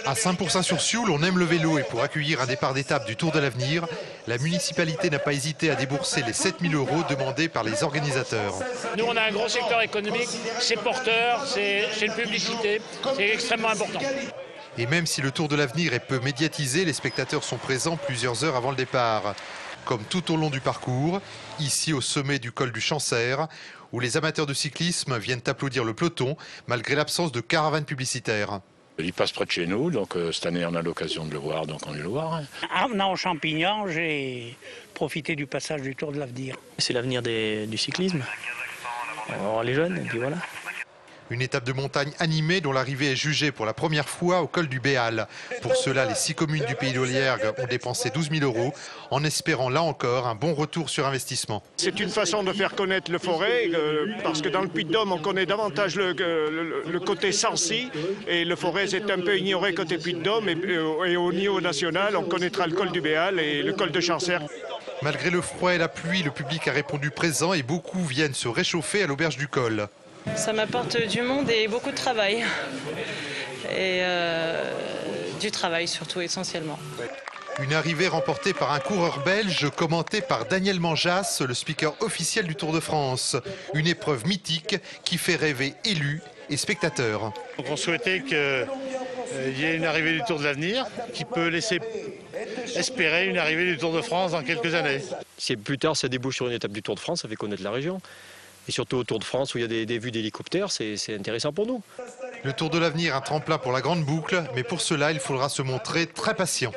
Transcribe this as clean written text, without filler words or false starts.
À Saint-Pourçain-sur-Sioule, on aime le vélo et pour accueillir un départ d'étape du Tour de l'Avenir, la municipalité n'a pas hésité à débourser les 7 000 € demandés par les organisateurs. Nous, on a un gros secteur économique, c'est porteur, c'est une publicité, c'est extrêmement important. Et même si le Tour de l'Avenir est peu médiatisé, les spectateurs sont présents plusieurs heures avant le départ. Comme tout au long du parcours, ici au sommet du col du Chancer, où les amateurs de cyclisme viennent applaudir le peloton malgré l'absence de caravane publicitaire. Il passe près de chez nous, donc cette année on a l'occasion de le voir, donc on est le voir. En venant aux champignons, j'ai profité du passage du Tour de l'Avenir. C'est l'avenir du cyclisme. On aura les jeunes et puis voilà. Une étape de montagne animée dont l'arrivée est jugée pour la première fois au col du Béal. Pour cela, les 6 communes du Pays d'Olliergue ont dépensé 12 000 € en espérant là encore un bon retour sur investissement. C'est une façon de faire connaître le Forez parce que dans le Puy-de-Dôme, on connaît davantage le côté Sancy et le Forez est un peu ignoré côté Puy-de-Dôme et au niveau national, on connaîtra le col du Béal et le col de Chancer. Malgré le froid et la pluie, le public a répondu présent et beaucoup viennent se réchauffer à l'auberge du col. Ça m'apporte du monde et beaucoup de travail. Et du travail surtout, essentiellement. Une arrivée remportée par un coureur belge commenté par Daniel Manjas, le speaker officiel du Tour de France. Une épreuve mythique qui fait rêver élus et spectateurs. Donc on souhaitait qu'il y ait une arrivée du Tour de l'Avenir qui peut laisser espérer une arrivée du Tour de France dans quelques années. Si plus tard ça débouche sur une étape du Tour de France, ça fait connaître la région. Et surtout au Tour de France où il y a des vues d'hélicoptères, c'est intéressant pour nous. Le Tour de l'Avenir, un tremplin pour la grande boucle, mais pour cela, il faudra se montrer très patient.